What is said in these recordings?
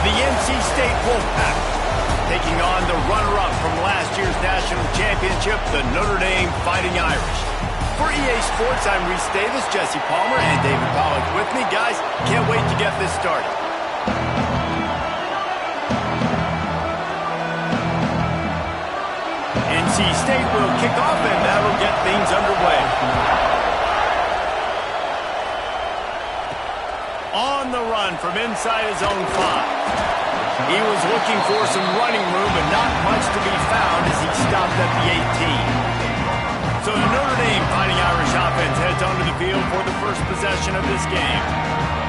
the NC State Wolfpack, taking on the runner-up from last year's national championship, the Notre Dame Fighting Irish. For EA Sports, I'm Reese Davis, Jesse Palmer, and David Pollack with me. Guys, can't wait to get this started. NC State will kick off, and that'll get things underway. On the run from inside his own 5. He was looking for some running room, but not much to be found as he stopped at the 18. So the Notre Dame Fighting Irish offense heads onto the field for the first possession of this game.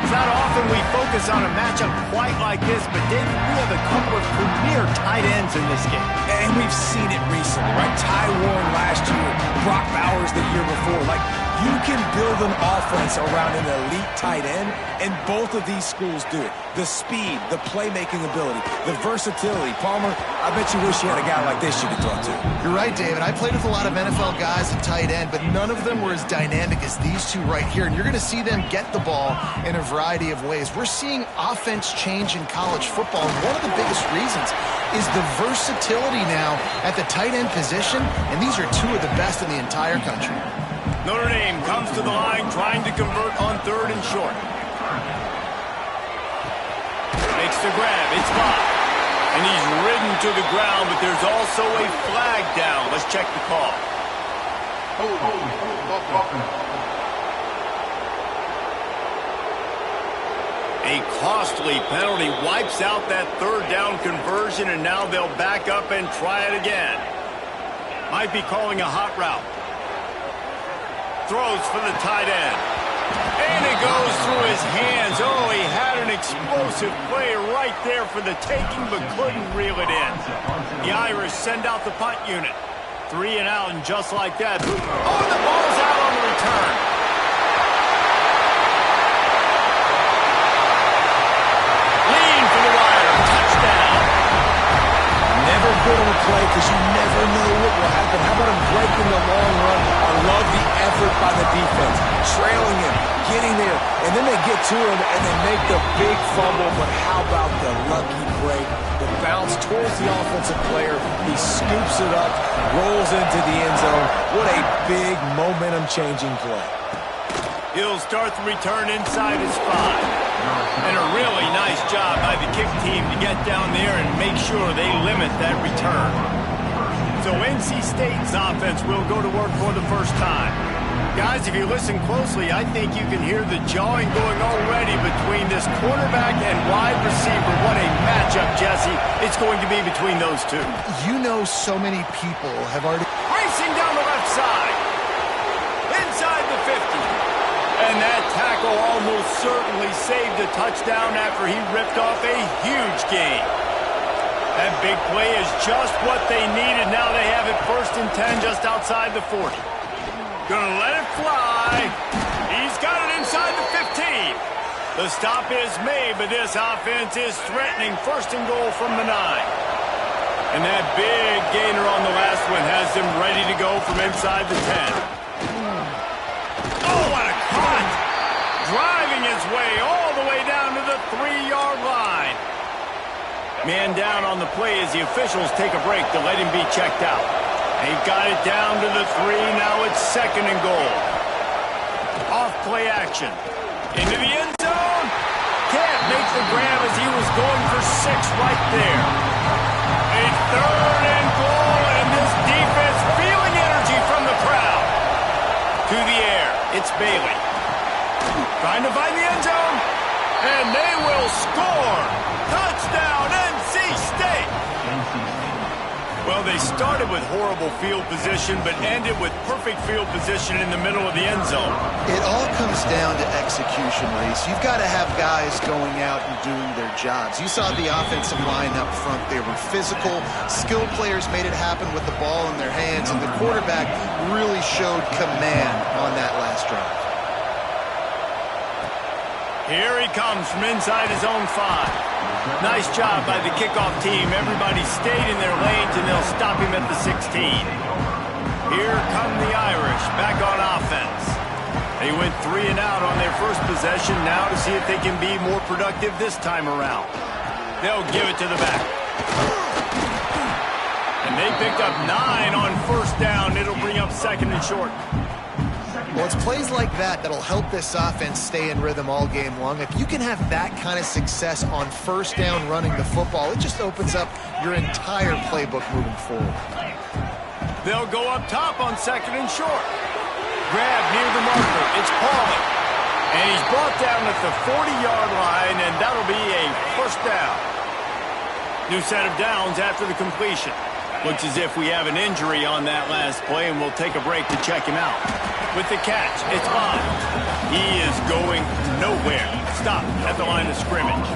It's not often we focus on a matchup quite like this, but David, we have a couple of premier tight ends in this game. And we've seen it recently, right? Ty Warren last year, Brock Bowers the year before. Like, you can build an offense around an elite tight end, and both of these schools do it. The speed, the playmaking ability, the versatility. Palmer, I bet you wish you had a guy like this you could throw to. You're right, David. I played with a lot of NFL guys at tight end, but none of them were as dynamic as these two right here. And you're going to see them get the ball in a variety of ways. We're seeing offense change in college football, and one of the biggest reasons is the versatility now at the tight end position, and these are two of the best in the entire country. Notre Dame comes to the line trying to convert on 3rd and short. Makes the grab. It's Bob. And he's ridden to the ground, but there's also a flag down. Let's check the call. A costly penalty wipes out that 3rd down conversion, and now they'll back up and try it again. Might be calling a hot route. Throws for the tight end. And it goes through his hands. Oh, he had an explosive play right there for the taking, but couldn't reel it in. The Irish send out the punt unit. 3 and out, and just like that. Oh, the ball's out on the return. Lean for the wire. Touchdown. Never good on a play because you never know what will happen. How about him breaking the long run? I love the effort by the defense. Trailing him, getting there, and then they get to him and they make the big fumble. But how about the lucky break? The bounce towards the offensive player. He scoops it up, rolls into the end zone. What a big momentum-changing play. He'll start the return inside his 5. And a really nice job by the kick team to get down there and make sure they limit that return. So NC State's offense will go to work for the first time. Guys, if you listen closely, I think you can hear the jawing going already between this quarterback and wide receiver. What a matchup, Jesse, it's going to be between those two. You know, so many people have already... Racing down the left side. Inside the 50. And that tackle almost certainly saved a touchdown after he ripped off a huge gain. That big play is just what they needed. Now they have it 1st and 10 just outside the 40. Gonna let it fly. He's got it inside the 15. The stop is made, but this offense is threatening 1st and goal from the 9. And that big gainer on the last one has them ready to go from inside the 10. Oh, what a cut! Driving his way all the way down to the 3-yard line. Man down on the play as the officials take a break to let him be checked out. They've got it down to the 3. Now it's 2nd and goal. Off play action. Into the end zone. Can't make the grab as he was going for 6 right there. A 3rd and goal, and this defense feeling energy from the crowd. To the air. It's Bailey. Trying to find the end zone. And they will score. Touchdown, NC State. Well, they started with horrible field position, but ended with perfect field position in the middle of the end zone. It all comes down to execution, Reese. You've got to have guys going out and doing their jobs. You saw the offensive line up front. They were physical. Skilled players made it happen with the ball in their hands, and the quarterback really showed command on that last drive. Here he comes from inside his own 5. Nice job by the kickoff team. Everybody stayed in their lanes, and they'll stop him at the 16. Here come the Irish back on offense. They went 3 and out on their first possession, now to see if they can be more productive this time around. They'll give it to the back. And they picked up 9 on first down. It'll bring up second and short. Well, it's plays like that that'll help this offense stay in rhythm all game long. If you can have that kind of success on first down running the football, it just opens up your entire playbook moving forward. They'll go up top on second and short. Grab near the marker. It's Pauly. And he's brought down at the 40-yard line, and that'll be a first down. New set of downs after the completion. Looks as if we have an injury on that last play, and we'll take a break to check him out. With the catch, it's Bob. He is going nowhere. Stop at the line of scrimmage.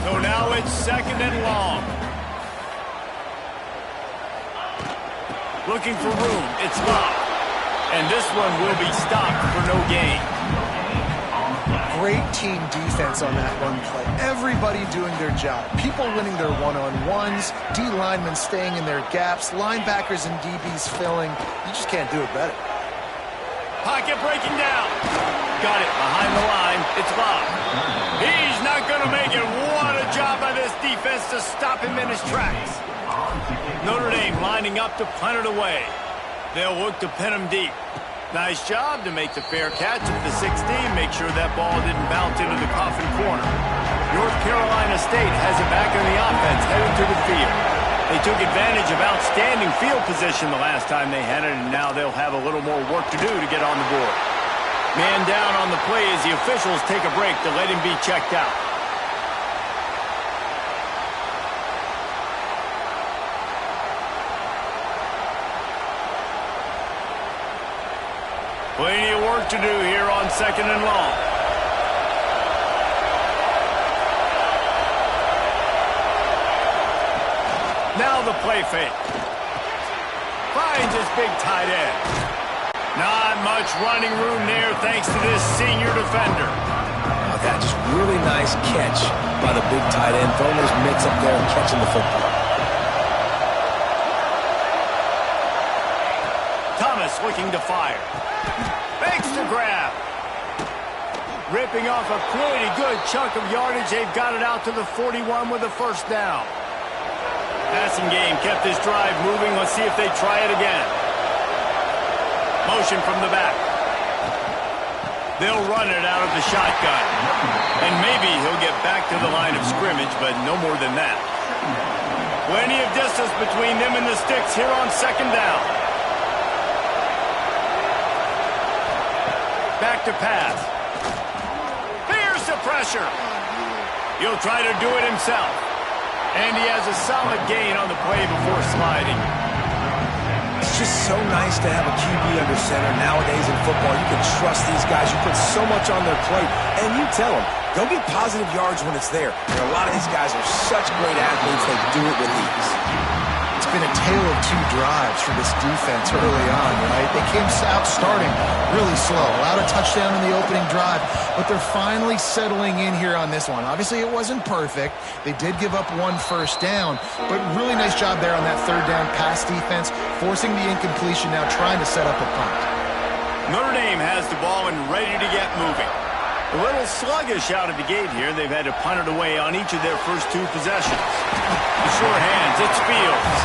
So now it's second and long. Looking for room. It's Bob. And this one will be stopped for no gain. Great team defense on that run play. Everybody doing their job. People winning their one-on-ones, D linemen staying in their gaps, linebackers and DBs filling. You just can't do it better. Pocket breaking down. Got it behind the line. It's Bob. He's not going to make it. What a job by this defense to stop him in his tracks. Notre Dame lining up to punt it away. They'll look to pin him deep. Nice job to make the fair catch at the 16. Make sure that ball didn't bounce into the coffin corner. North Carolina State has it back on the offense headed to the field. They took advantage of outstanding field position the last time they had it, and now they'll have a little more work to do to get on the board. Man down on the play as the officials take a break to let him be checked out. Plenty of work to do here on second and long. Now the play fake. Finds his big tight end. Not much running room there thanks to this senior defender. Oh, that just really nice catch by the big tight end. Throwing those mitts up there and catching the football. Thomas looking to fire. Fakes to grab. Ripping off a pretty good chunk of yardage. They've got it out to the 41 with a first down. Passing game kept this drive moving. Let's see if they try it again. Motion from the back. They'll run it out of the shotgun. And maybe he'll get back to the line of scrimmage, but no more than that. Plenty of distance between them and the sticks here on second down. Back to pass. Here's the pressure. He'll try to do it himself. And he has a solid gain on the play before sliding. It's just so nice to have a QB under center. Nowadays in football, you can trust these guys. You put so much on their plate, and you tell them, go get positive yards when it's there. And a lot of these guys are such great athletes, they do it with ease. It's been a tale of two drives for this defense early on, right? They came out starting really slow, allowed a touchdown in the opening drive, but they're finally settling in here on this one. Obviously, it wasn't perfect. They did give up one first down, but really nice job there on that third down pass defense, forcing the incompletion, now trying to set up a punt. Notre Dame has the ball and ready to get moving. A little sluggish out of the gate here. They've had to punt it away on each of their first two possessions. The short hands, it's Fields.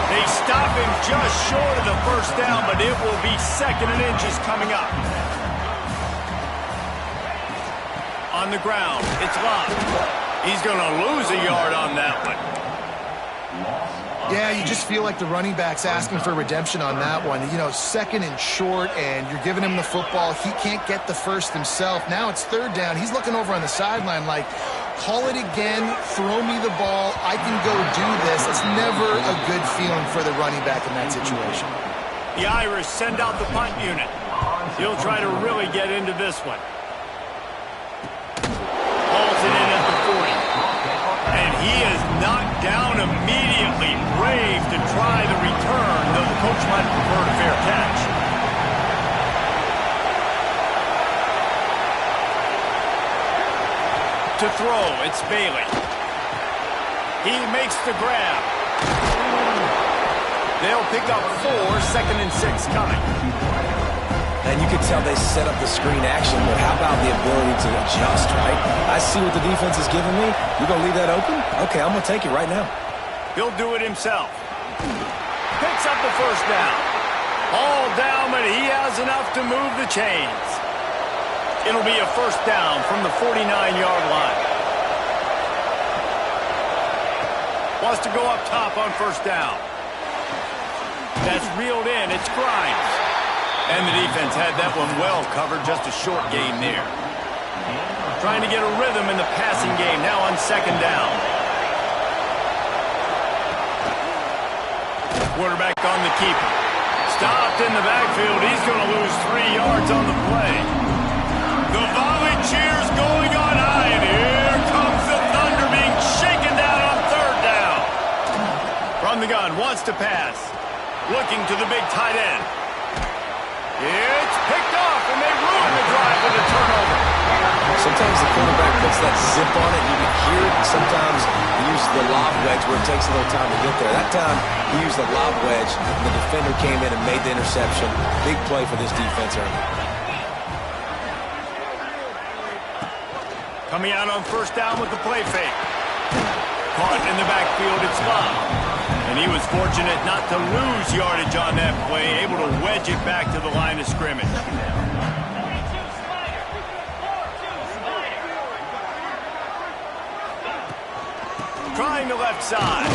They stop him just short of the first down, but it will be second and inches coming up. On the ground, it's Lott. He's going to lose a yard on that one. Yeah, you just feel like the running back's asking for redemption on that one. You know, second and short, and you're giving him the football. He can't get the first himself. Now it's third down. He's looking over on the sideline like, call it again, throw me the ball, I can go do this. It's never a good feeling for the running back in that situation. The Irish send out the punt unit. He'll try to really get into this one. Hauls it in at the 40. And he is knocked down immediately. Brave to try the return, though the coach might prefer a fair catch. To throw, it's Bailey. He makes the grab. They'll pick up 4, second and 6 coming. And you could tell they set up the screen action, but how about the ability to adjust, right? I see what the defense is giving me. You're going to leave that open? Okay, I'm going to take it right now. He'll do it himself. Picks up the first down. All down, but he has enough to move the chains. It'll be a first down from the 49-yard line. Wants to go up top on first down. That's reeled in. It's Grimes. And the defense had that one well covered. Just a short gain there. Trying to get a rhythm in the passing game now on second down. Quarterback on the keeper. Stopped in the backfield. He's going to lose 3 yards on the play. The volley cheers going on high. And here comes the Thunder being shaken down on third down. From the gun. Wants to pass. Looking to the big tight end. It's picked off, and they ruin the drive with a turnover. Sometimes the quarterback puts that zip on it, you can hear it, and sometimes he uses the lob wedge where it takes a little time to get there. That time, he used the lob wedge, and the defender came in and made the interception. Big play for this defense early. Coming out on first down with the play fake. Caught in the backfield, it's Love. And he was fortunate not to lose yardage on that play, able to wedge it back to the line of scrimmage. Trying the left side.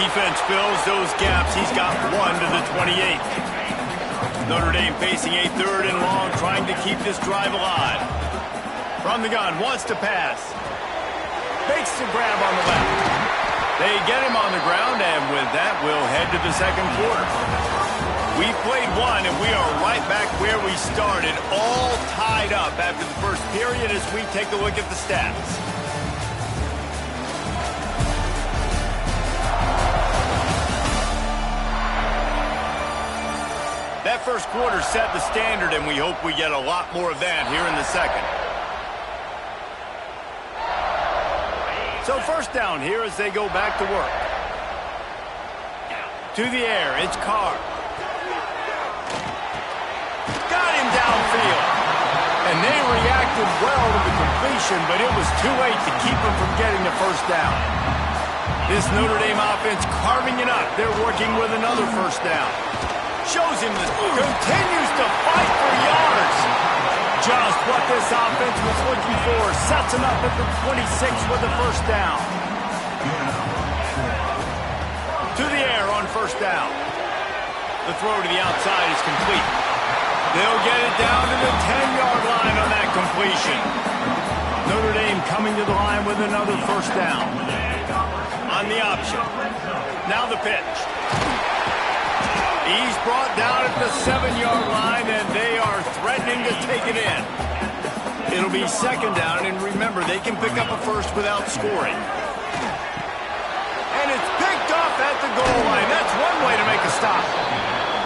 Defense fills those gaps. He's got one to the 28. Notre Dame facing a third and long, trying to keep this drive alive. From the gun, wants to pass. Fakes the grab on the left. They get him on the ground, and with that, we'll head to the second quarter. We've played one, and we are right back where we started, all tied up after the first period as we take a look at the stats. That first quarter set the standard, and we hope we get a lot more of that here in the second. So first down here as they go back to work. To the air, it's Carr. Got him downfield. And they reacted well to the completion, but it was too late to keep him from getting the first down. This Notre Dame offense carving it up. They're working with another first down. Shows him this. Continues to fight for yards. Just what this offense was looking for. Sets him up at the 26 with the first down. To the air on first down. The throw to the outside is complete. They'll get it down to the 10-yard line on that completion. Notre Dame coming to the line with another first down. On the option. Now the pitch. He's brought down at the 7-yard line, and they are threatening to take it in. It'll be second down, and remember, they can pick up a first without scoring. And it's picked off at the goal line. That's one way to make a stop.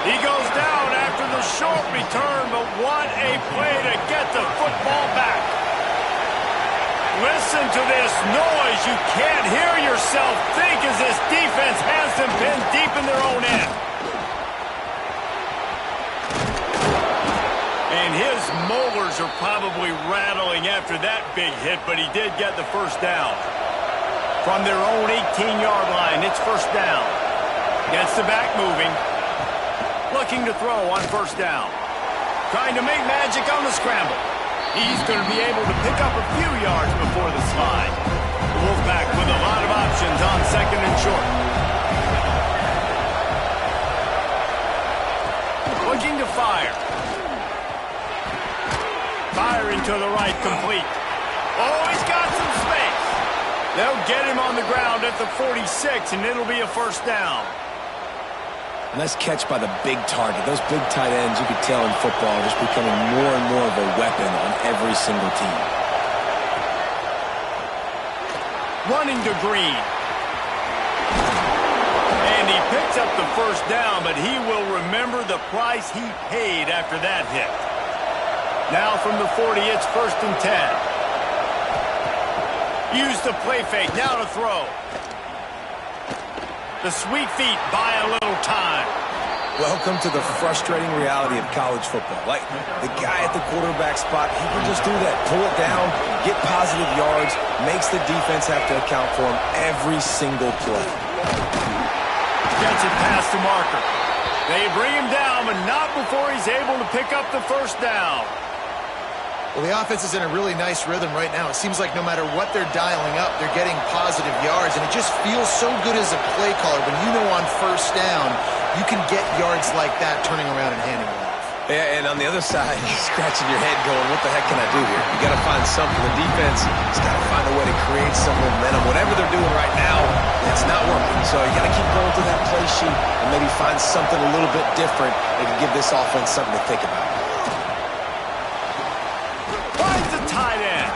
He goes down after the short return, but what a play to get the football back. Listen to this noise. You can't hear yourself think as this defense has them pinned deep in their own end. And his molars are probably rattling after that big hit, but he did get the first down. From their own 18-yard line, it's first down. Gets the back moving. Looking to throw on first down. Trying to make magic on the scramble. He's going to be able to pick up a few yards before the slide. The Wolfpack with a lot of options on second and short. Looking to fire. Firing to the right, complete. Oh, he's got some space. They'll get him on the ground at the 46, and it'll be a first down. Nice catch by the big target. Those big tight ends, you could tell in football, are just becoming more and more of a weapon on every single team. Running to Green. And he picks up the first down, but he will remember the price he paid after that hit. Now from the 40, it's first and 10. Use the play fake, now to throw. The sweet feet buy a little time. Welcome to the frustrating reality of college football. Like, the guy at the quarterback spot, he can just do that. Pull it down, get positive yards, makes the defense have to account for him every single play. Gets it past the marker. They bring him down, but not before he's able to pick up the first down. Well, the offense is in a really nice rhythm right now. It seems like no matter what they're dialing up, they're getting positive yards, and it just feels so good as a play caller when you know on first down you can get yards like that turning around and handing it off. Yeah, and on the other side, you're scratching your head going, what the heck can I do here? You got to find something. The defense has got to find a way to create some momentum. Whatever they're doing right now, it's not working. So you got to keep going through that play sheet and maybe find something a little bit different that can give this offense something to think about. Finds the tight end.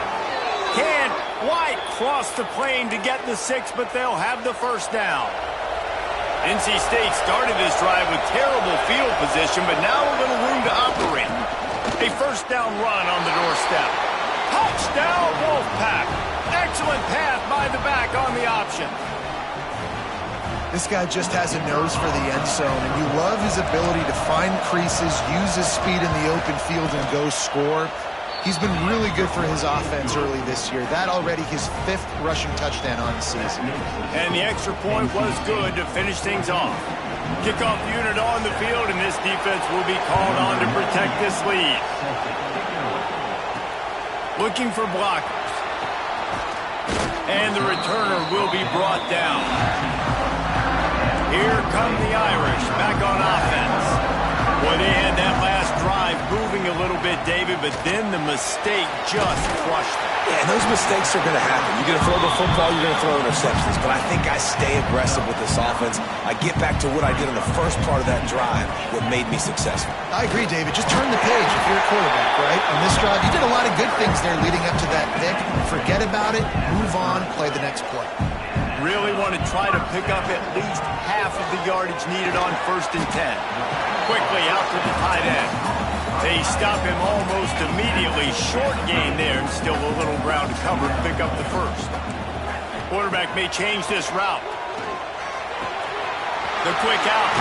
Can't quite cross the plane to get the 6, but they'll have the first down. NC State started this drive with terrible field position, but now a little room to operate. A first down run on the doorstep. Touchdown, Wolfpack. Excellent pass by the back on the option. This guy just has a nose for the end zone, and you love his ability to find creases, use his speed in the open field, and go score. He's been really good for his offense early this year. That already his 5th rushing touchdown on the season. And the extra point was good to finish things off. Kickoff unit on the field, and this defense will be called on to protect this lead. Looking for blockers. And the returner will be brought down. Here come the Irish back on offense. Boy, they had that last drive moving a little bit, David, but then the mistake just crushed them. Yeah, and those mistakes are going to happen. You're going to throw the football, you're going to throw interceptions. But I think I stay aggressive with this offense. I get back to what I did in the first part of that drive, what made me successful. I agree, David. Just turn the page if you're a quarterback, right? On this drive, you did a lot of good things there leading up to that pick. Forget about it, move on, play the next play. Really want to try to pick up at least half of the yardage needed on 1st and 10. Quickly out to the tight end. They stop him almost immediately. Short gain there, and still a little ground to cover to pick up the first. Quarterback may change this route. The quick out.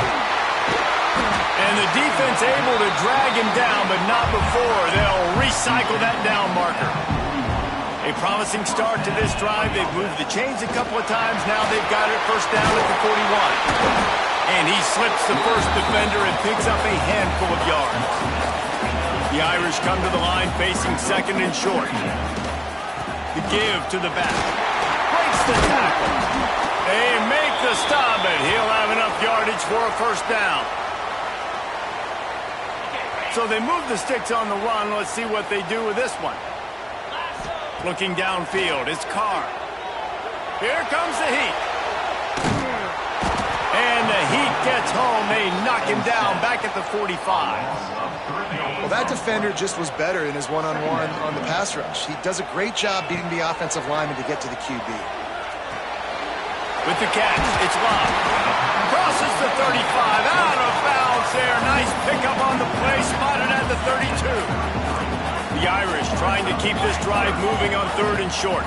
And the defense able to drag him down, but not before they'll recycle that down marker. A promising start to this drive. They've moved the chains a couple of times. Now they've got it first down at the 41. And he slips the first defender and picks up a handful of yards. The Irish come to the line facing 2nd and short. The give to the back. Breaks the tackle. They make the stop, and he'll have enough yardage for a first down. So they move the sticks on the run. Let's see what they do with this one. Looking downfield, it's Carr. Here comes the heat. And the Heat gets home. They knock him down back at the 45. Well, that defender just was better in his one-on-one on the pass rush. He does a great job beating the offensive lineman to get to the QB. With the catch, it's Love. Crosses the 35, out of bounds there. Nice pickup on the play, spotted at the 32. The Irish trying to keep this drive moving on 3rd and short.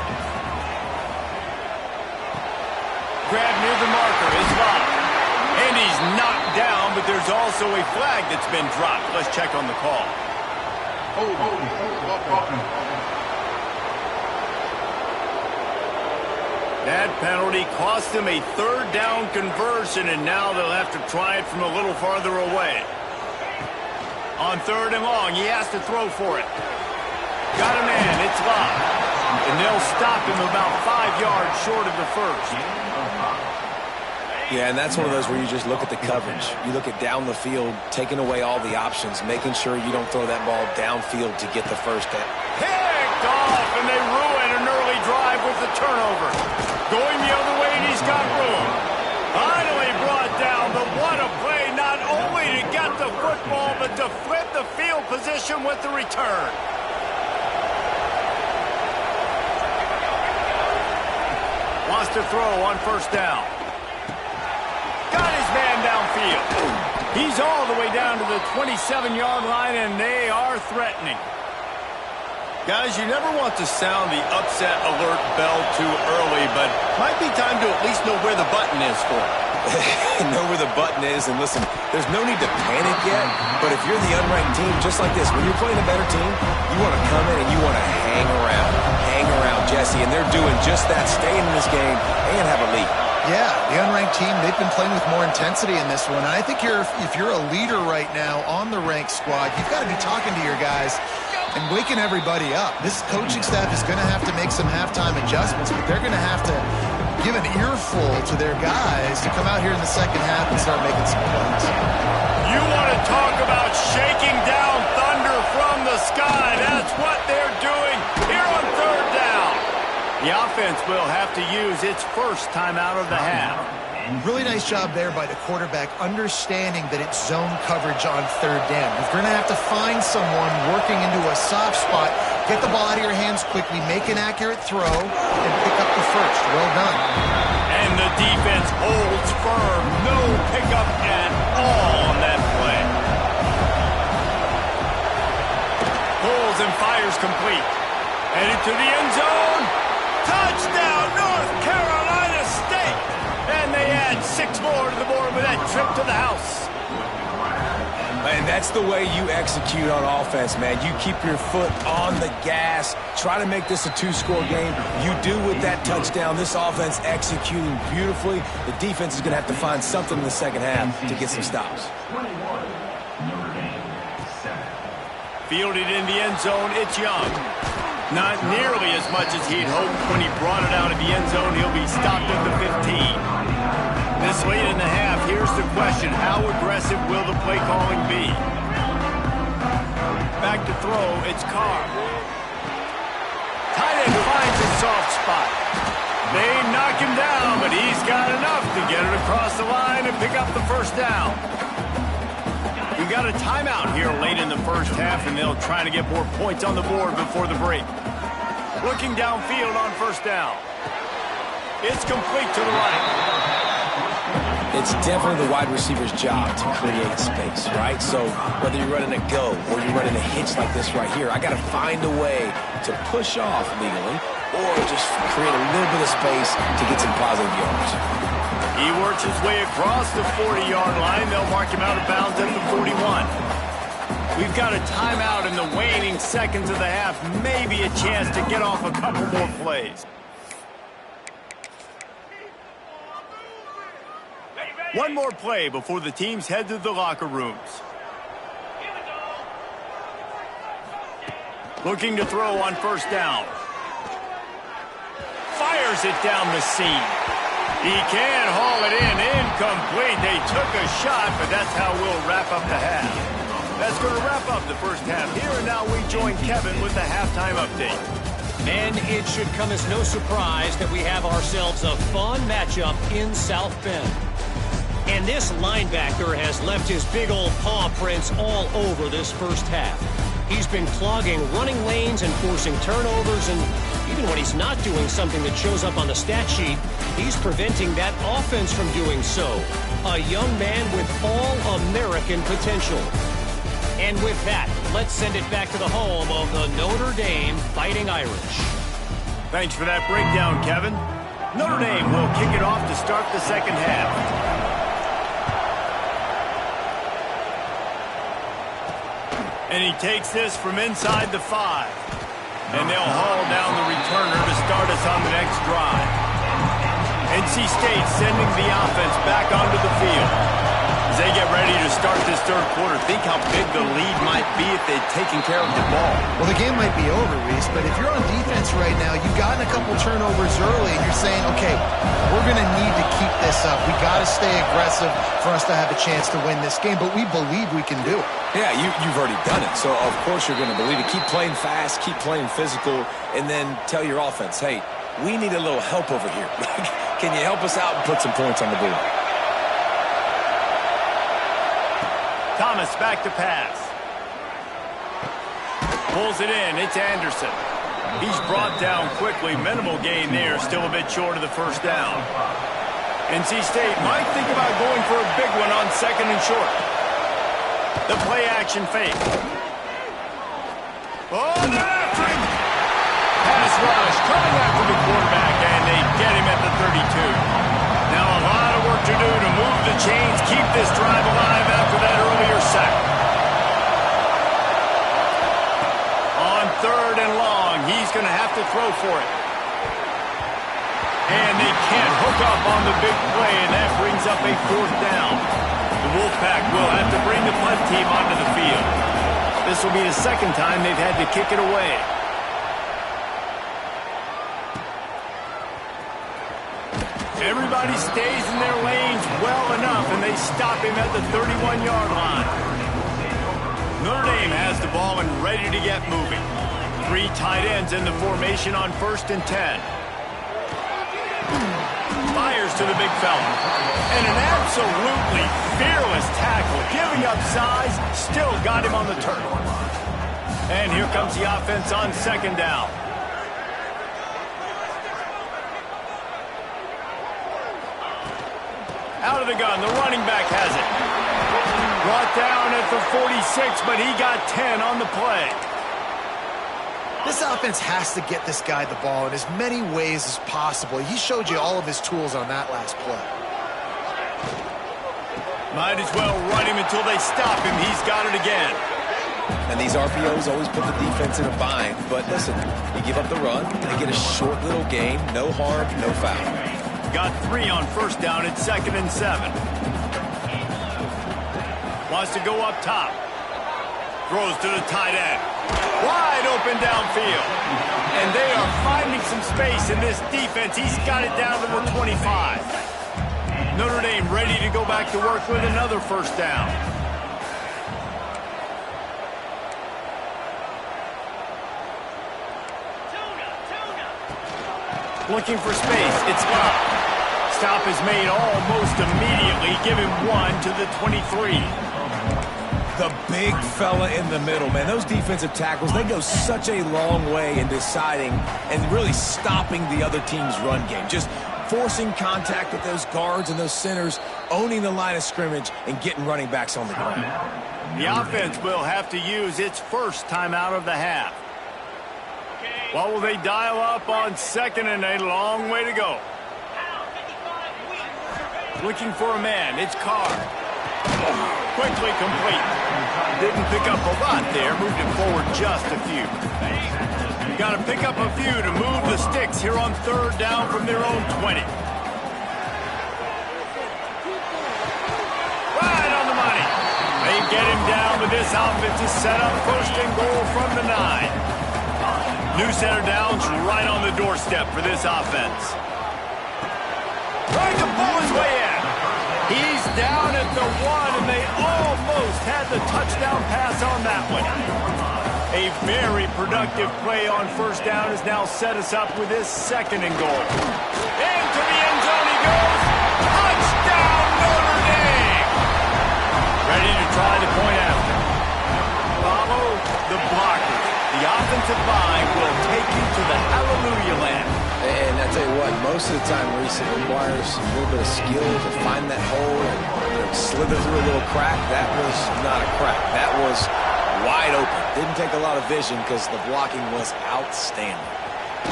Grab near the marker is Love. And he's knocked down, but there's also a flag that's been dropped. Let's check on the call. That penalty cost them a 3rd down conversion, and now they'll have to try it from a little farther away. On 3rd and long, he has to throw for it. Got a man, it's Love. And they'll stop him about 5 yards short of the first. Yeah, and that's one of those where you just look at the coverage. You look at down the field, taking away all the options, making sure you don't throw that ball downfield to get the first down. Picked off, and they ruin an early drive with the turnover. Going the other way, and he's got room. Finally brought down, but what a play, not only to get the football, but to flip the field position with the return. Wants to throw on first down. Got his man downfield. He's all the way down to the 27-yard line, and they are threatening. Guys, you never want to sound the upset alert bell too early, but might be time to at least know where the button is for it. Know where the button is, and listen, there's no need to panic yet, but if you're the unranked team, just like this, when you're playing a better team, you want to come in and you want to hang around, Jesse, and they're doing just that, staying in this game and have a lead. Yeah, the unranked team, they've been playing with more intensity in this one, and I think if you're a leader right now on the ranked squad, you've got to be talking to your guys and waking everybody up. This coaching staff is going to have to make some halftime adjustments, but they're going to have to give an earful to their guys to come out here in the second half and start making some plays. You want to talk about shaking down thunder from the sky. That's what they're doing here on third down. The offense will have to use its first timeout of the half. Really nice job there by the quarterback, understanding that it's zone coverage on third down. You're going to have to find someone working into a soft spot, get the ball out of your hands quickly, make an accurate throw, and pick up the first. Well done. And the defense holds firm. No pickup at all on that play. Pulls and fires complete. Headed to the end zone. Touchdown, North Carolina State! And they add 6 more to the board with that trip to the house. And that's the way you execute on offense, man. You keep your foot on the gas. Try to make this a 2-score game. You do with that touchdown. This offense executing beautifully. The defense is going to have to find something in the second half to get some stops. Fielded in the end zone, it's Young. Not nearly as much as he'd hoped. When he brought it out of the end zone, he'll be stopped at the 15. This late in the half, here's the question. How aggressive will the play calling be? Back to throw, it's Carr. Tight end finds a soft spot. They knock him down, but he's got enough to get it across the line and pick up the first down. We got a timeout here late in the first half, and they'll try to get more points on the board before the break. Looking downfield on first down. It's complete to the right. It's definitely the wide receiver's job to create space, right? So whether you're running a go or you're running a hitch like this right here, I got to find a way to push off legally or just create a little bit of space to get some positive yards. He works his way across the 40-yard line. They'll mark him out of bounds at the 41. We've got a timeout in the waning seconds of the half. Maybe a chance to get off a couple more plays. One more play before the teams head to the locker rooms. Looking to throw on first down. Fires it down the seam. He can haul it in. Incomplete. They took a shot, but that's how we'll wrap up the half. That's going to wrap up the first half. Here and now we join Kevin with the halftime update. And it should come as no surprise that we have ourselves a fun matchup in South Bend. And this linebacker has left his big old paw prints all over this first half. He's been clogging running lanes and forcing turnovers, and even when he's not doing something that shows up on the stat sheet, he's preventing that offense from doing so. A young man with all-American potential. And with that, let's send it back to the home of the Notre Dame Fighting Irish. Thanks for that breakdown, Kevin. Notre Dame will kick it off to start the second half. And he takes this from inside the 5. And they'll haul down the returner to start us on the next drive. NC State sending the offense back onto the field. As they get ready to start this third quarter, think how big the lead might be if they'd taken care of the ball. Well, the game might be over, Reese, but if you're on defense right now, you've gotten a couple turnovers early, and you're saying, okay, we're going to need to keep this up. We got to stay aggressive for us to have a chance to win this game, but we believe we can do it. Yeah, you've already done it, so of course you're going to believe it. Keep playing fast, keep playing physical, and then tell your offense, hey, we need a little help over here. Can you help us out and put some points on the board? Thomas back to pass. Pulls it in. It's Anderson. He's brought down quickly. Minimal gain there. Still a bit short of the first down. NC State might think about going for a big one on second and short. The play action fake. Oh, they're after him. Pass rush coming after the quarterback, and they get him at the 32. Now a lot of work to do to move the chains, keep this drive alive after that earlier sack. On 3rd and long, he's going to have to throw for it. And they can't hook up on the big play, and that brings up a 4th down. The Wolfpack will have to bring the punt team onto the field. This will be the 2nd time they've had to kick it away. Everybody stays in their lanes well enough, and they stop him at the 31-yard line. Notre Dame has the ball and ready to get moving. 3 tight ends in the formation on 1st and 10. Fires to the big fella. And an absolutely fearless tackle. Giving up size, still got him on the turf. And here comes the offense on 2nd down. Out of the gun, the running back has it. Brought down at the 46, but he got 10 on the play. This offense has to get this guy the ball in as many ways as possible. He showed you all of his tools on that last play. Might as well run him until they stop him. He's got it again. And these RPOs always put the defense in a bind. But listen, you give up the run, they get a short little gain, no harm, no foul. Got 3 on 1st down at 2nd and 7. Wants to go up top. Throws to the tight end. Wide open downfield. And they are finding some space in this defense. He's got it down to the 25. Notre Dame ready to go back to work with another 1st down. Looking for space. It's locked. Stop is made almost immediately. Give him 1 to the 23. The big fella in the middle, man. Those defensive tackles, they go such a long way in deciding and really stopping the other team's run game. Just forcing contact with those guards and those centers, owning the line of scrimmage, and getting running backs on the ground. The offense will have to use its 1st timeout of the half. What will they dial up on 2nd and a long way to go? Looking for a man. It's Carr. Quickly complete. Didn't pick up a lot there. Moved it forward just a few. Got to pick up a few to move the sticks here on 3rd down from their own 20. Right on the money. They get him down with this offense to set up 1st and goal from the 9. New center downs right on the doorstep for this offense. Trying to pull his way in. He's down at the 1, and they almost had the touchdown pass on that one. A very productive play on 1st down has now set us up with this 2nd and goal. Into the end zone he goes. Touchdown, Notre Dame! Ready to try the point after. Follow the blockers. The offensive line will take you to the hallelujah land. And I tell you what, most of the time, Reese, it requires a little bit of skill to find that hole and slither through a little crack. That was not a crack. That was wide open. Didn't take a lot of vision because the blocking was outstanding.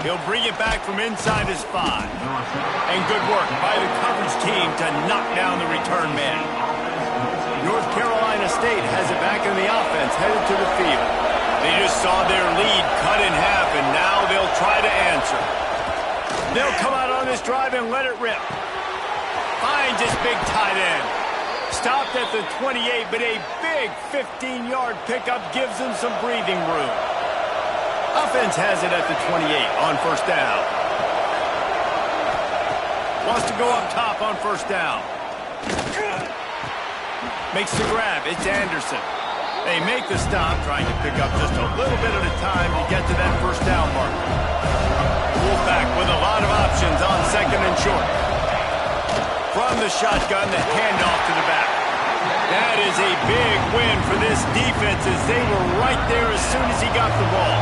He'll bring it back from inside his 5. And good work by the coverage team to knock down the return man. North Carolina State has it back in the offense, headed to the field. They just saw their lead cut in half, and now they'll try to answer. They'll come out on this drive and let it rip. Finds his big tight end. Stopped at the 28, but a big 15-yard pickup gives him some breathing room. Offense has it at the 28 on 1st down. Wants to go up top on 1st down. Makes the grab. It's Anderson. They make the stop, trying to pick up just a little bit at a time to get to that 1st down mark. Wolfpack with a lot of options on 2nd and short. From the shotgun, the handoff to the back. That is a big win for this defense as they were right there as soon as he got the ball.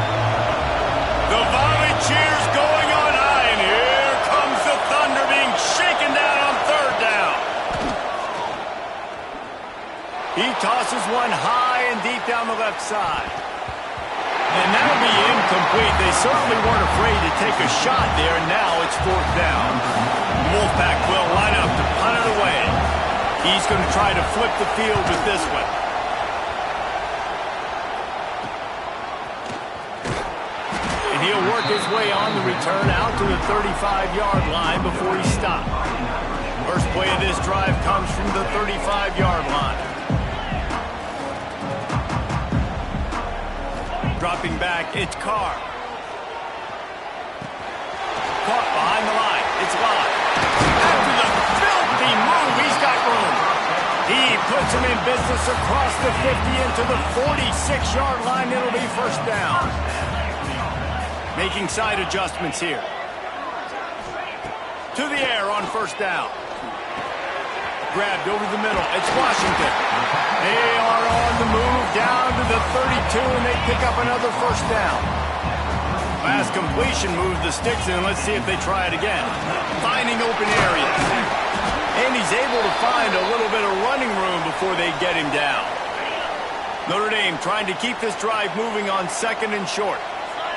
The volley cheers going on high, and here comes the Thunder being shaken down on 3rd down. He tosses one high and deep down the left side. And that'll be incomplete. Incomplete. They certainly weren't afraid to take a shot there, and now it's 4th down. The Wolfpack will line up to punt it away. He's going to try to flip the field with this one. And he'll work his way on the return out to the 35-yard line before he stopped. First play of this drive comes from the 35-yard line. Dropping back, it's Carr. Caught behind the line. It's live. After the filthy move, he's got room. He puts him in business across the 50 into the 46-yard line. It'll be 1st down. Making side adjustments here. To the air on 1st down. Grabbed over the middle. It's Washington. They are on the move down to the 32, and they pick up another 1st down. Last completion moved the sticks in. Let's see if they try it again. Finding open areas. And he's able to find a little bit of running room before they get him down. Notre Dame trying to keep this drive moving on 2nd and short.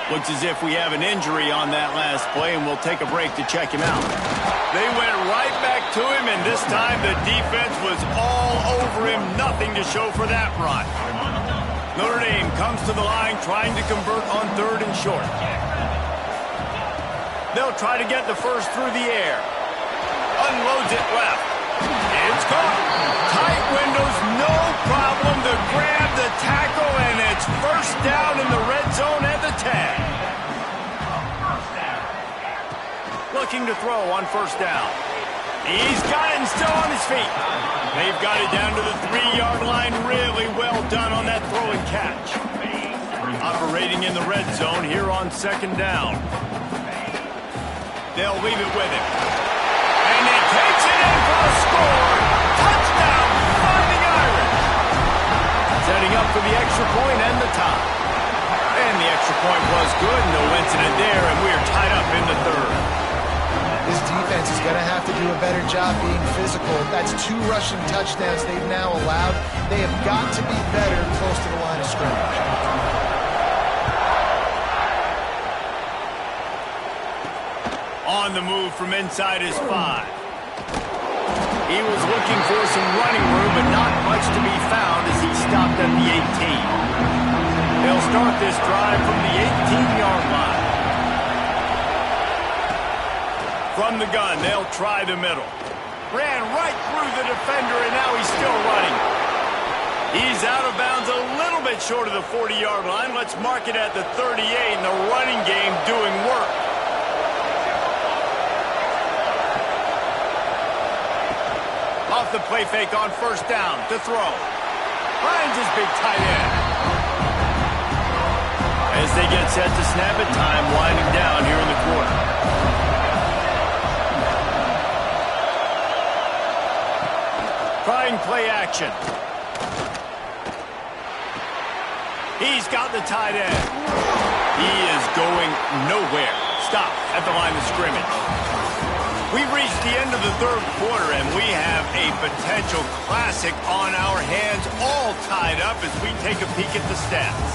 Looks as if we have an injury on that last play, and we'll take a break to check him out. They went right back to him, and this time the defense was all over him. Nothing to show for that run. Notre Dame comes to the line trying to convert on 3rd and short. They'll try to get the first through the air. Unloads it left. It's gone. Tight windows, no problem to grab the tackle, and it's 1st down in the red zone at the 10. Looking to throw on 1st down. He's got it and still on his feet. They've got it down to the 3-yard line. Really well done on that throw and catch. Operating in the red zone here on 2nd down. They'll leave it with him. And he takes it in for a score. Touchdown, Fighting Irish. Setting up for the extra point and the tie. And the extra point was good. No incident there, and we're tied up in the 3rd. This defense is going to have to do a better job being physical. That's 2 rushing touchdowns they've now allowed. They have got to be better close to the line of scrimmage. On the move from inside his 5. He was looking for some running room, but not much to be found as he stopped at the 18. They'll start this drive from the 18-yard line. From the gun, they'll try the middle. Ran right through the defender, and now he's still running. He's out of bounds a little bit short of the 40-yard line. Let's mark it at the 38, and the running game doing work. Off the play fake on 1st down to throw. Finds his big tight end. As they get set to snap it, time winding down here in the quarter. Trying play action. He's got the tight end. He is going nowhere. Stop at the line of scrimmage. We've reached the end of the 3rd quarter, and we have a potential classic on our hands, all tied up as we take a peek at the stats.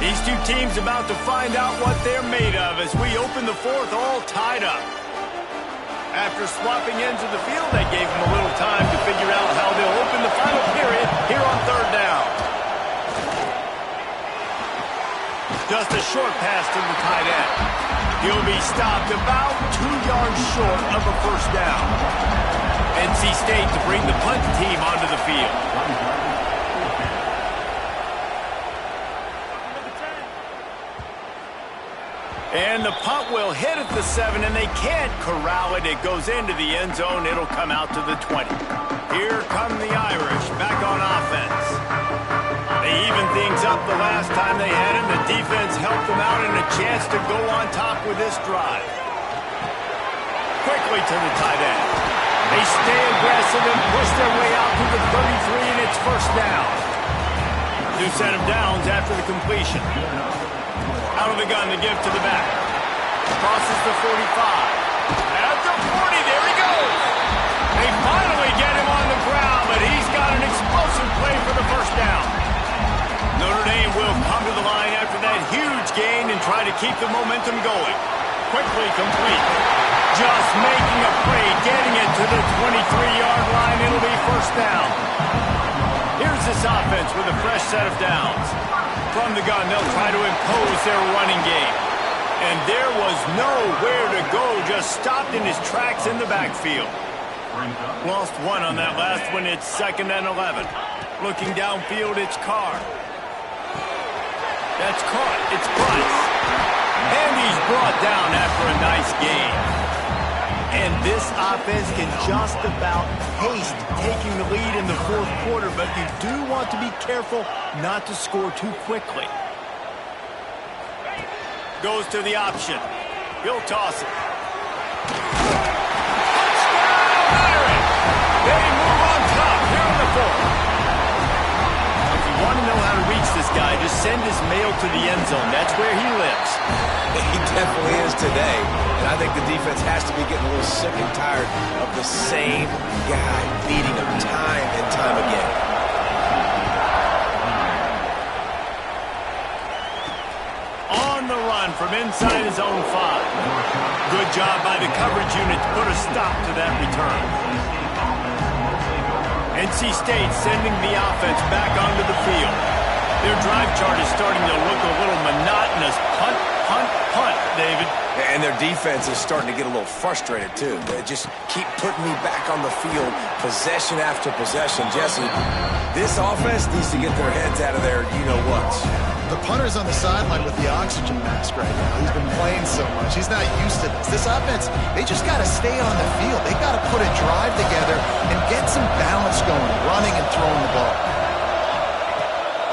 These two teams about to find out what they're made of as we open the 4th all tied up. After swapping ends of the field, they gave them a little time to figure out how they'll open the final period here on 3rd down. Just a short pass to the tight end. He'll be stopped about 2 yards short of a 1st down. NC State to bring the punt team onto the field. And the punt will hit at the 7, and they can't corral it. It goes into the end zone. It'll come out to the 20. Here come the Irish back on offense. They evened things up the last time they had him. The defense helped them out and a chance to go on top with this drive. Quickly to the tight end. They stay aggressive and push their way out to the 33, and it's 1st down. New set of downs after the completion. Out of the gun, the give to the back. Crosses the 45. At the 40, there he goes. They finally get him on the ground, but he's got an explosive play for the 1st down. try to keep the momentum going. Quickly complete. Just making a play, getting it to the 23-yard line. It'll be first down. Here's this offense with a fresh set of downs. From the gun, they'll try to impose their running game. And there was nowhere to go, just stopped in his tracks in the backfield. Lost one on that last one. It's 2nd and 11. Looking downfield, it's Carr. That's caught. It's Price. And he's brought down after a nice gain. And this offense can just about haste taking the lead in the 4th quarter, but you do want to be careful not to score too quickly. Goes to the option. He'll toss it. They move on top here in the 4th. If you want to know how to reach this guy, just send his mail to the end zone. That's where he lives. He definitely is today. And I think the defense has to be getting a little sick and tired of the same guy beating him time and time again. On the run from inside his own 5. Good job by the coverage unit to put a stop to that return. NC State sending the offense back onto the field. Their drive chart is starting to look a little monotonous. Punt, punt, punt, David. And their defense is starting to get a little frustrated, too. They just keep putting me back on the field, possession after possession. Jesse, this offense needs to get their heads out of their you-know-whats. The punter's on the sideline with the oxygen mask right now. He's been playing so much. He's not used to this. This offense, they just got to stay on the field. They got to put a drive together and get some balance going, running and throwing the ball.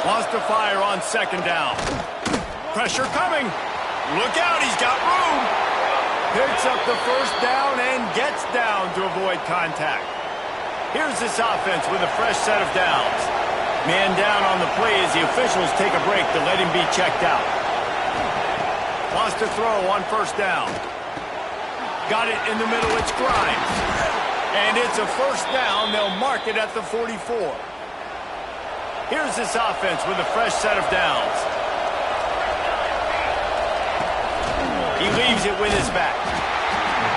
Wants to fire on 2nd down. Pressure coming. Look out, he's got room. Picks up the first down and gets down to avoid contact. Here's this offense with a fresh set of downs. Man down on the play as the officials take a break to let him be checked out. Wants to throw on 1st down. Got it in the middle, it's Grimes. And it's a first down, they'll mark it at the 44. Here's this offense with a fresh set of downs. He leaves it with his back.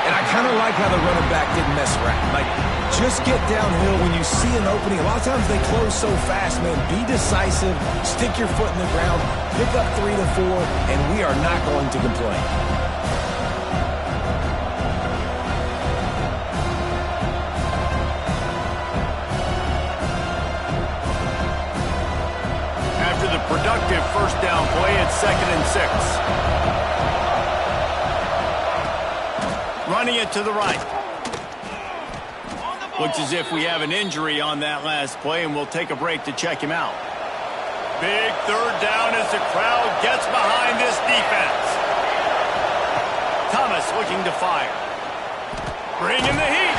And I kind of like how the running back didn't mess around. Like, just get downhill when you see an opening. A lot of times they close so fast, man. Be decisive, stick your foot in the ground, pick up 3 to 4, and we are not going to complain. After the productive first down play, it's 2nd and 6. Running it to the right. Looks as if we have an injury on that last play, and we'll take a break to check him out. Big 3rd down as the crowd gets behind this defense. Thomas looking to fire. Bringing the heat.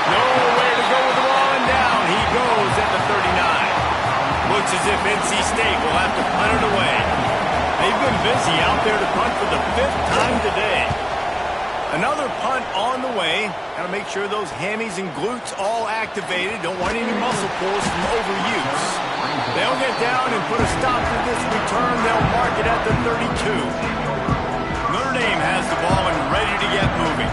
Nowhere to go with the ball, and down he goes at the 39. Looks as if NC State will have to punt it away. They've been busy out there to punt for the 5th time today. Another punt on the way. Got to make sure those hammies and glutes all activated. Don't want any muscle pulls from overuse. They'll get down and put a stop to this return. They'll mark it at the 32. Notre Dame has the ball and ready to get moving.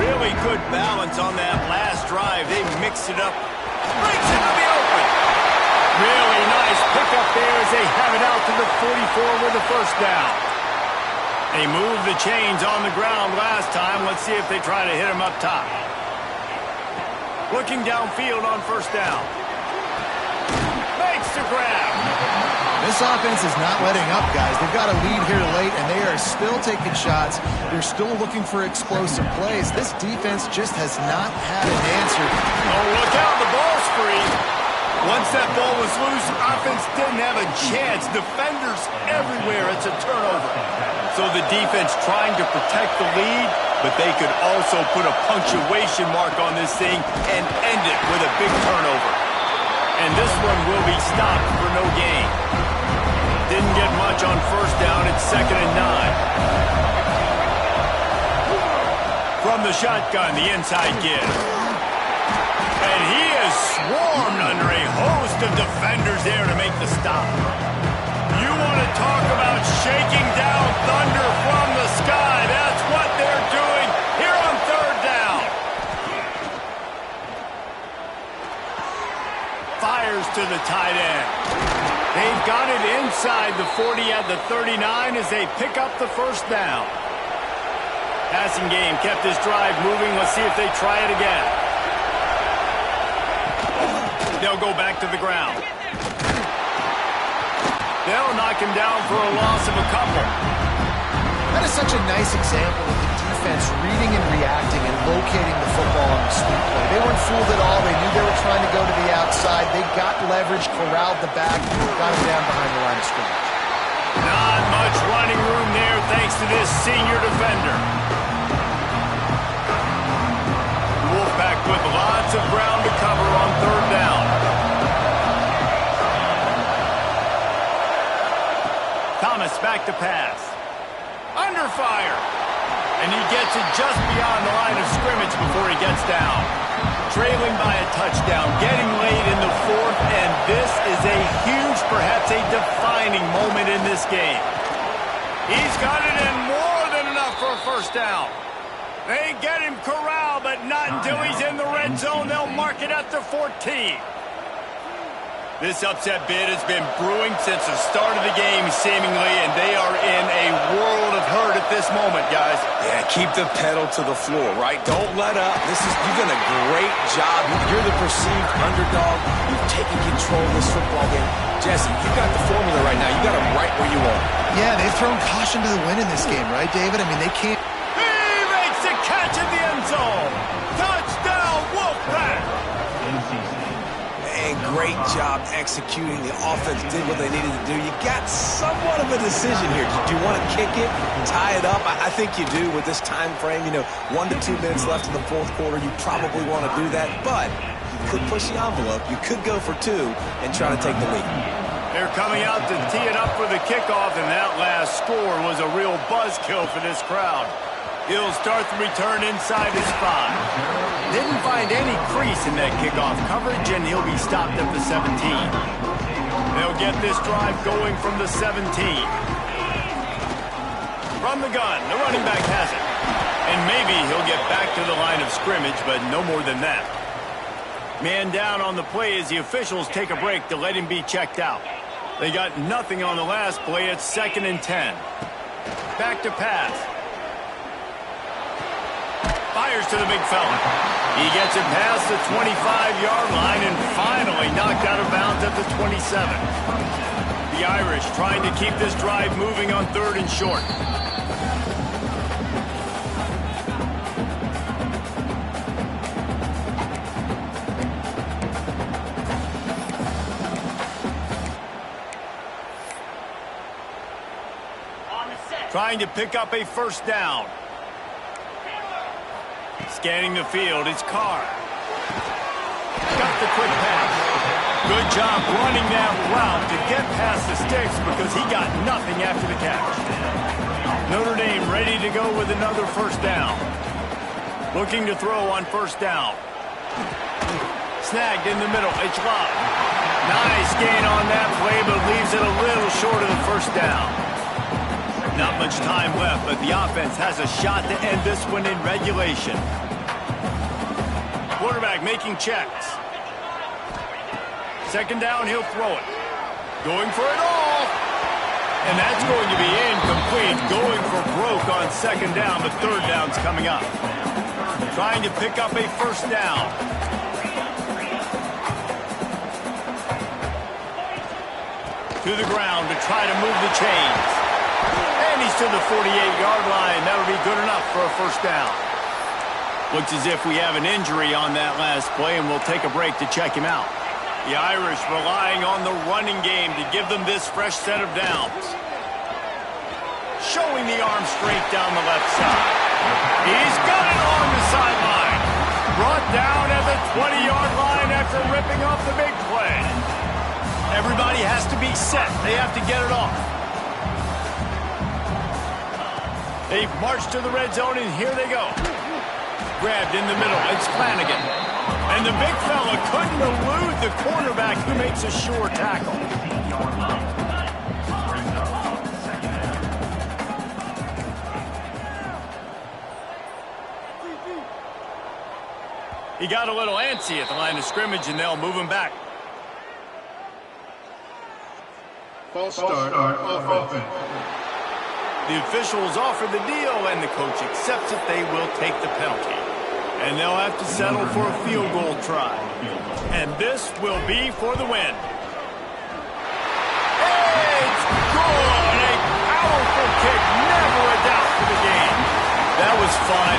Really good balance on that last drive. They mixed it up. Breaks into the open. Really nice pickup there as they have it out to the 44 with the first down. They moved the chains on the ground last time. Let's see if they try to hit him up top. Looking downfield on 1st down. Makes the grab. This offense is not letting up, guys. They've got a lead here late, and they are still taking shots. They're still looking for explosive plays. This defense just has not had an answer. Oh, look out. The ball's free. Once that ball was loose, offense didn't have a chance. Defenders everywhere. It's a turnover. So the defense trying to protect the lead, but they could also put a punctuation mark on this thing and end it with a big turnover. And this one will be stopped for no gain. Didn't get much on 1st down. It's 2nd and 9. From the shotgun, the inside give. And he is swarmed under a host of defenders there to make the stop. You want to talk about shaking down to the tight end. They've got it inside the 40 at the 39 as they pick up the first down. Passing game kept this drive moving. Let's see if they try it again. They'll go back to the ground. They'll knock him down for a loss of a couple. That is such a nice example of the defense reading and reacting and locating the football on the sweep play. They weren't fooled at all. They knew they were trying to go to the outside. They got leverage, corralled the back, got him down behind the line of scrimmage. Not much running room there thanks to this senior defender. Wolfpack with lots of ground to cover on third down. Thomas back to pass. Under fire. And he gets it just beyond the line of scrimmage before he gets down. Trailing by a touchdown, getting late in the fourth, and this is a huge, perhaps a defining moment in this game. He's got it in more than enough for a first down. They get him corralled, but not until he's in the red zone. They'll mark it at the 14. This upset bid has been brewing since the start of the game, seemingly, and they are in a world of hurt at this moment, guys. Yeah, keep the pedal to the floor, right? Don't let up. You've done a great job. You're the perceived underdog. You've taken control of this football game. Jesse, you've got the formula right now. You got them right where you want. Yeah, they've thrown caution to the wind in this game, right, David? I mean, they can't. He makes a catch in the end zone. Touchdown, Wolfpack. And great job executing. The offense did what they needed to do. You got somewhat of a decision here. Do you want to kick it, tie it up? I think you do with this time frame. 1 to 2 minutes left in the fourth quarter. You probably want to do that, but you could push the envelope. You could go for 2 and try to take the lead. They're coming out to tee it up for the kickoff, and that last score was a real buzzkill for this crowd. He'll start the return inside his 5. Didn't find any crease in that kickoff coverage, and he'll be stopped at the 17. They'll get this drive going from the 17. From the gun, the running back has it. And maybe he'll get back to the line of scrimmage, but no more than that. Man down on the play as the officials take a break to let him be checked out. They got nothing on the last play. It's 2nd and 10. Back to pass. Fires to the big fella. He gets it past the 25-yard line and finally knocked out of bounds at the 27. The Irish trying to keep this drive moving on 3rd and short. Trying to pick up a first down. Scanning the field, it's Carr. Got the quick pass. Good job running that route to get past the sticks because he got nothing after the catch. Notre Dame ready to go with another first down. Looking to throw on first down. Snagged in the middle, it's Love. Nice gain on that play, but leaves it a little short of the first down. Not much time left, but the offense has a shot to end this one in regulation. Quarterback making checks. 2nd down, he'll throw it. Going for it all. And that's going to be incomplete. Going for broke on 2nd down, but 3rd down's coming up. Trying to pick up a first down. To the ground to try to move the chains. And he's to the 48-yard line. That'll be good enough for a first down. Looks as if we have an injury on that last play, and we'll take a break to check him out. The Irish relying on the running game to give them this fresh set of downs. Showing the arm strength down the left side. He's got it on the sideline. Brought down at the 20-yard line after ripping off the big play. Everybody has to be set. They have to get it off. They've marched to the red zone, and here they go. Grabbed in the middle. It's Flanagan. And the big fella couldn't elude the cornerback who makes a sure tackle. He got a little antsy at the line of scrimmage, and they'll move him back. False start on offense. The officials offer the deal, and the coach accepts that they will take the penalty. And they'll have to settle for a field goal try. And this will be for the win. It's good! A powerful kick, never a doubt for the game. That was fun,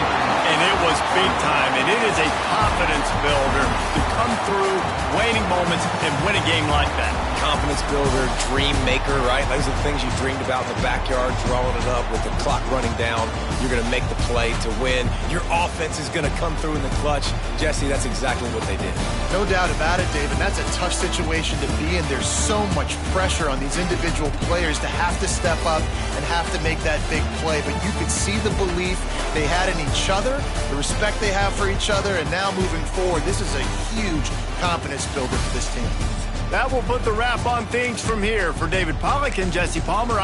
and it was big time, and it is a confidence builder to come through waning moments and win a game like that. Confidence builder, dream maker, right? Those are the things you dreamed about in the backyard, drawing it up with the clock running down. You're going to make the play to win. Your offense is going to come through in the clutch. Jesse, that's exactly what they did. No doubt about it, Dave, and that's a tough situation to be in. There's so much pressure on these individual players to have to step up and have to make that big play, but you could see the belief they had in each other, the respect they have for each other, and now moving forward, this is a huge confidence builder for this team. That will put the wrap on things from here. For David Pollack and Jesse Palmer,